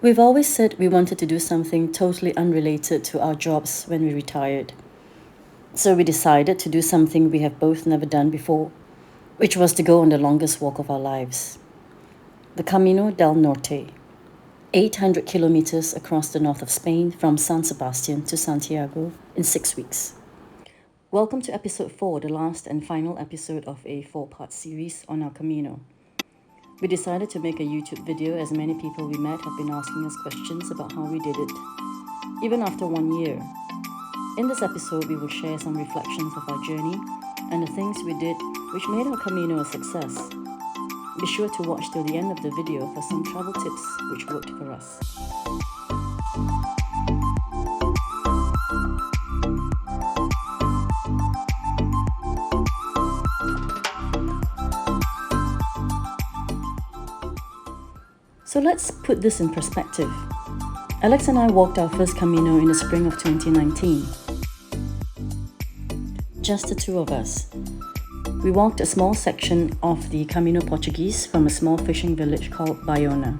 We've always said we wanted to do something totally unrelated to our jobs when we retired. So we decided to do something we have both never done before, which was to go on the longest walk of our lives. The Camino del Norte, 800 kilometers across the north of Spain from San Sebastian to Santiago in 6 weeks. Welcome to episode 4, the last and final episode of a 4-part series on our Camino. We decided to make a YouTube video as many people we met have been asking us questions about how we did it, even after 1 year. In this episode, we will share some reflections of our journey and the things we did which made our Camino a success. Be sure to watch till the end of the video for some travel tips which worked for us. So let's put this in perspective. Alex and I walked our first Camino in the spring of 2019. Just the two of us. We walked a small section of the Camino Portuguese from a small fishing village called Bayona.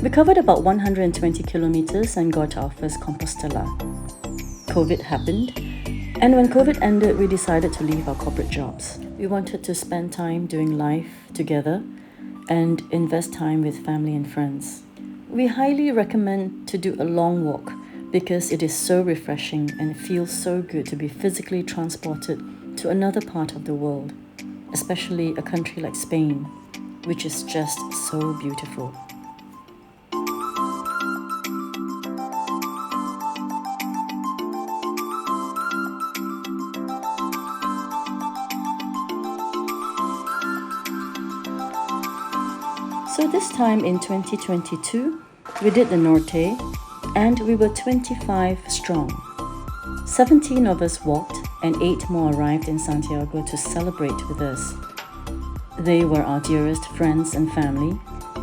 We covered about 120 kilometers and got our first Compostela. COVID happened, and when COVID ended, we decided to leave our corporate jobs. We wanted to spend time doing life together and invest time with family and friends. We highly recommend to do a long walk because it is so refreshing and it feels so good to be physically transported to another part of the world, especially a country like Spain, which is just so beautiful. So this time in 2022, we did the Norte and we were 25 strong. 17 of us walked and 8 more arrived in Santiago to celebrate with us. They were our dearest friends and family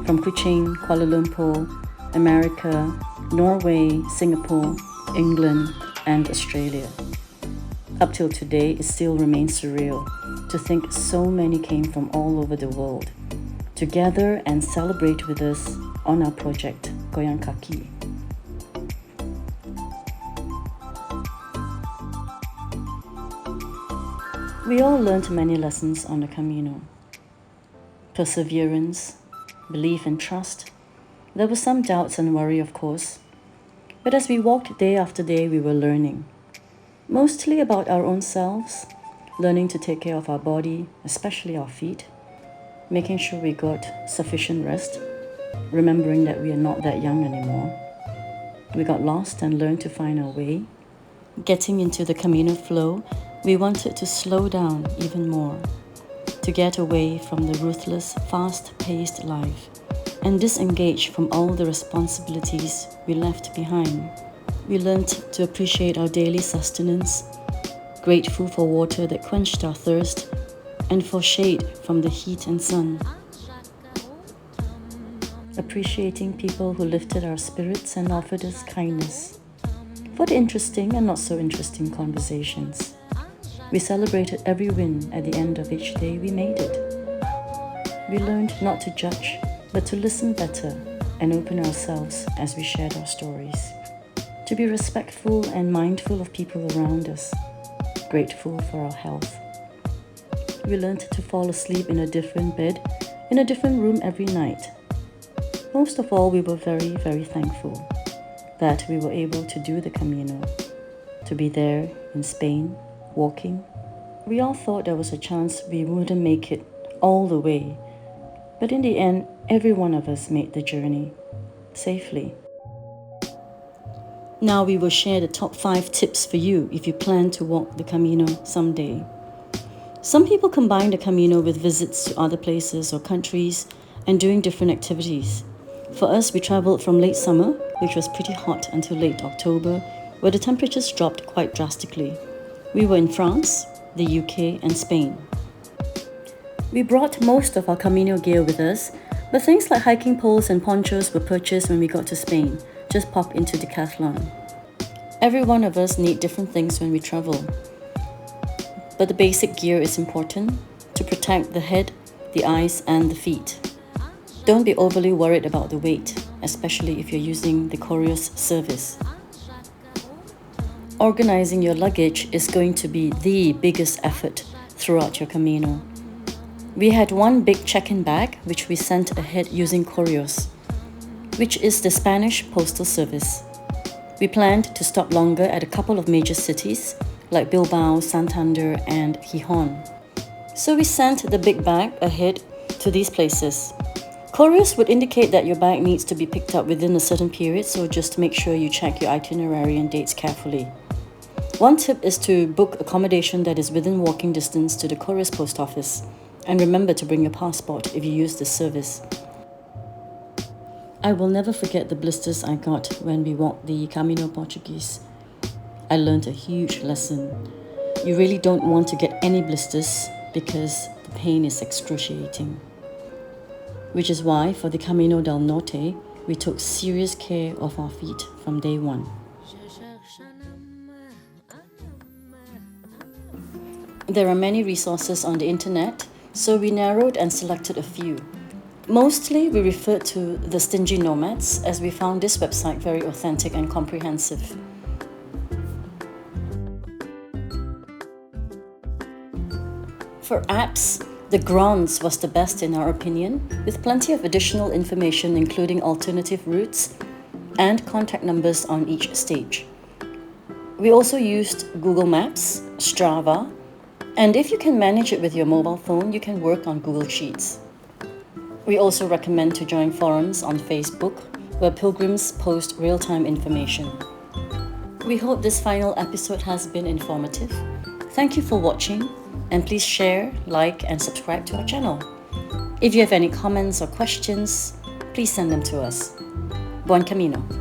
from Kuching, Kuala Lumpur, America, Norway, Singapore, England, and Australia. Up till today, it still remains surreal to think so many came from all over the world to gather and celebrate with us on our Project Goyang Kaki. We all learned many lessons on the Camino. Perseverance, belief and trust. There were some doubts and worry, of course. But as we walked day after day, we were learning. Mostly about our own selves, learning to take care of our body, especially our feet, making sure we got sufficient rest, remembering that we are not that young anymore. We got lost and learned to find our way. Getting into the Camino flow, we wanted to slow down even more, to get away from the ruthless, fast-paced life and disengage from all the responsibilities we left behind. We learned to appreciate our daily sustenance, grateful for water that quenched our thirst, and for shade from the heat and sun. Appreciating people who lifted our spirits and offered us kindness. For the interesting and not so interesting conversations. We celebrated every win at the end of each day we made it. We learned not to judge, but to listen better and open ourselves as we shared our stories. To be respectful and mindful of people around us. Grateful for our health. We learned to fall asleep in a different bed, in a different room every night. Most of all, we were very, very thankful that we were able to do the Camino, to be there in Spain, walking. We all thought there was a chance we wouldn't make it all the way, but in the end, every one of us made the journey safely. Now we will share the top 5 tips for you if you plan to walk the Camino someday. Some people combine the Camino with visits to other places or countries and doing different activities. For us, we traveled from late summer, which was pretty hot, until late October, where the temperatures dropped quite drastically. We were in France, the UK, and Spain. We brought most of our Camino gear with us, but things like hiking poles and ponchos were purchased when we got to Spain. Just pop into Decathlon. Every one of us need different things when we travel. But the basic gear is important to protect the head, the eyes, and the feet. Don't be overly worried about the weight, especially if you're using the courier's service. Organizing your luggage is going to be the biggest effort throughout your Camino. We had one big check-in bag which we sent ahead using Correos, which is the Spanish postal service. We planned to stop longer at a couple of major cities like Bilbao, Santander and Gijón. So we sent the big bag ahead to these places. Couriers would indicate that your bag needs to be picked up within a certain period, so just make sure you check your itinerary and dates carefully. One tip is to book accommodation that is within walking distance to the courier's post office. And remember to bring your passport if you use this service. I will never forget the blisters I got when we walked the Camino Portuguese. I learned a huge lesson. You really don't want to get any blisters because the pain is excruciating. Which is why for the Camino del Norte, we took serious care of our feet from day one. There are many resources on the internet, so we narrowed and selected a few. Mostly we referred to the Stingy Nomads as we found this website very authentic and comprehensive. For apps, the Grants was the best in our opinion, with plenty of additional information including alternative routes and contact numbers on each stage. We also used Google Maps, Strava, and if you can manage it with your mobile phone, you can work on Google Sheets. We also recommend to join forums on Facebook where pilgrims post real-time information. We hope this final episode has been informative. Thank you for watching, and please share, like, and subscribe to our channel. If you have any comments or questions, please send them to us. Buen Camino.